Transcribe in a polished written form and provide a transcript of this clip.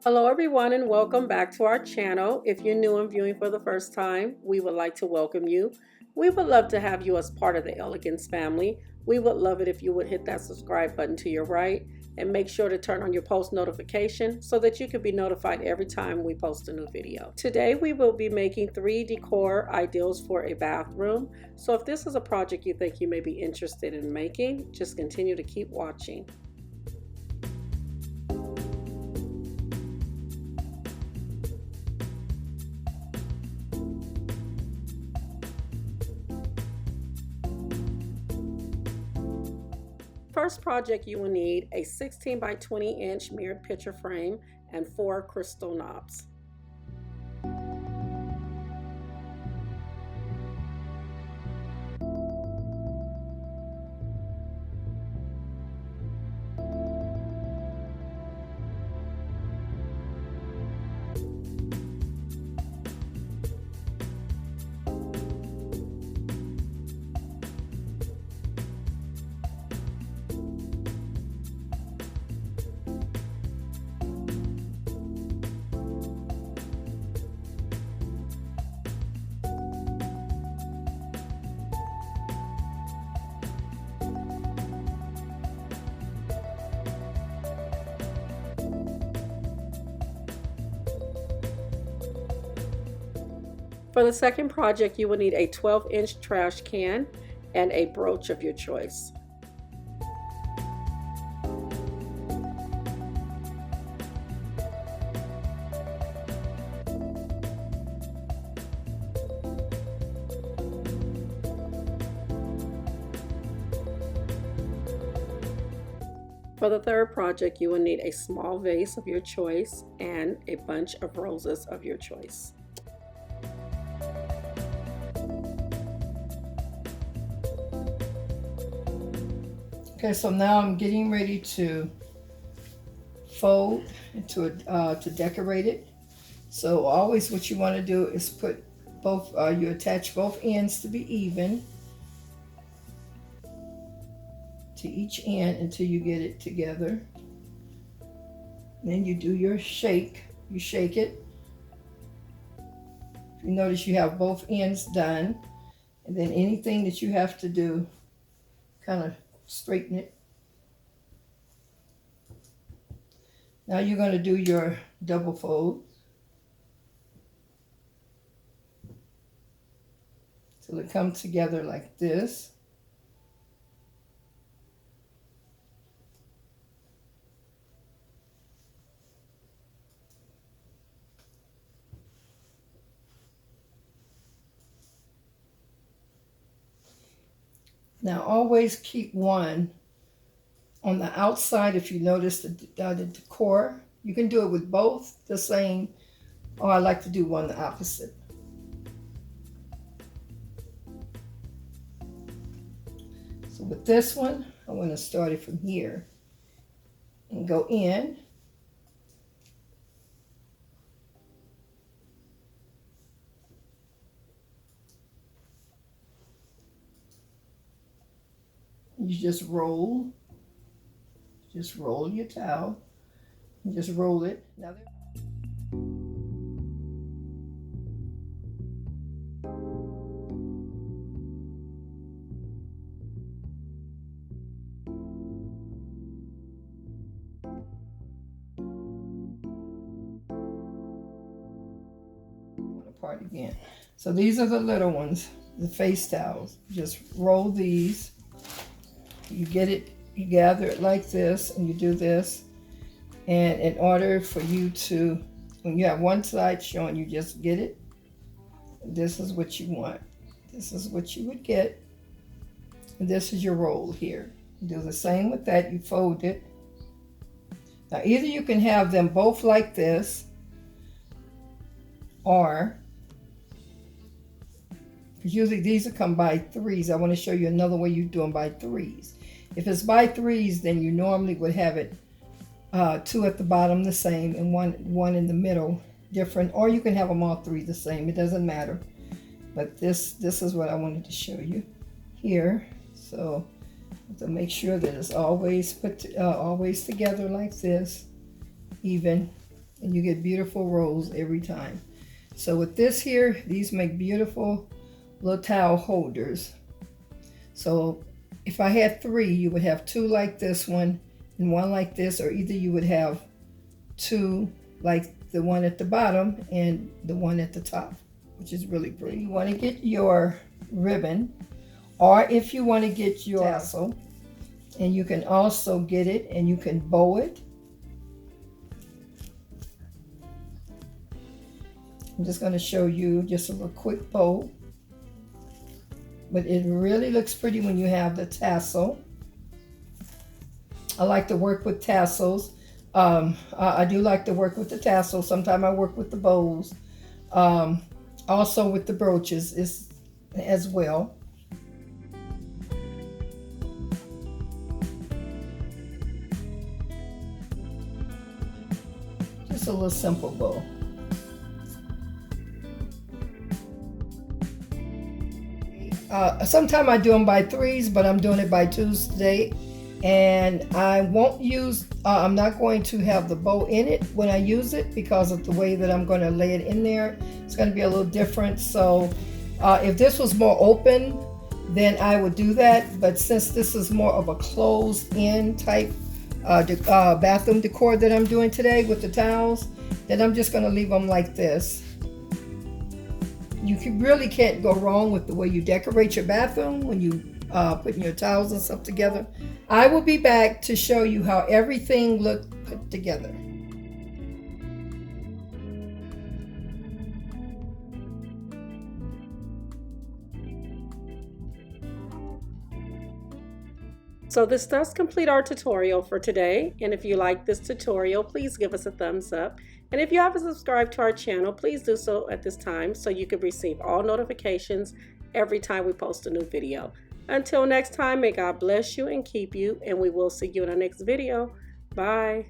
Hello everyone and welcome back to our channel. If you're new and viewing for the first time, we would like to welcome you. We would love to have you as part of the Elegance family. We would love it if you would hit that subscribe button to your right and make sure to turn on your post notification so that you can be notified every time we post a new video. Today we will be making 3 decor ideals for a bathroom. So if this is a project you think you may be interested in making, just continue to keep watching. First project, you will need a 16 by 20 inch mirrored picture frame and 4 crystal knobs. For the second project, you will need a 12-inch trash can and a brooch of your choice. For the third project, you will need a small vase of your choice and a bunch of roses of your choice. Okay, so now I'm getting ready to fold to decorate it. So always what you want to do is put both, you attach both ends to be even to each end until you get it together. Then you do your shake, you shake it. You notice you have both ends done, and then anything that you have to do, kind of straighten it. Now you're going to do your double fold. So they come together like this. Now always keep one on the outside. If you notice the decor, you can do it with both the same, or I like to do one the opposite. So with this one, I'm going to start it from here and go in. You just roll your towel and just roll it. Now apart again. So these are the little ones, the face towels. Just roll these. You get it, you gather it like this, and you do this. And in order for you to, when you have one side showing, you just get it. This is what you want. This is what you would get. And this is your roll here. Do the same with that. You fold it. Now either you can have them both like this, or, because usually these will come by threes. I want to show you another way you do them by threes. If it's by threes, then you normally would have it 2 at the bottom the same and one in the middle different, or you can have them all 3 the same. It doesn't matter. But this is what I wanted to show you here. So to make sure that it's always always together like this, even. and you get beautiful rolls every time. So with this here, these make beautiful little towel holders. So if I had 3, you would have 2 like this one and 1 like this, or either you would have 2 like the one at the bottom and the one at the top, which is really pretty. You want to get your ribbon, or if you want to get your tassel, and you can also get it and you can bow it. I'm just going to show you just a little quick bow, but it really looks pretty when you have the tassel. I like to work with tassels. I do like to work with the tassels. Sometimes I work with the bows. Also with the brooches as well. Just a little simple bow. Sometimes I do them by 3s, but I'm doing it by 2s today. And I won't use, I'm not going to have the bow in it when I use it because of the way that I'm going to lay it in there. It's going to be a little different. So if this was more open, then I would do that. But since this is more of a closed-in type bathroom decor that I'm doing today with the towels, then I'm just going to leave them like this. You really can't go wrong with the way you decorate your bathroom when you putting your towels and stuff together. I will be back to show you how everything looked put together. So this does complete our tutorial for today. And if you like this tutorial, please give us a thumbs up. And if you haven't subscribed to our channel, please do so at this time so you can receive all notifications every time we post a new video. Until next time, may God bless you and keep you, and we will see you in our next video. Bye.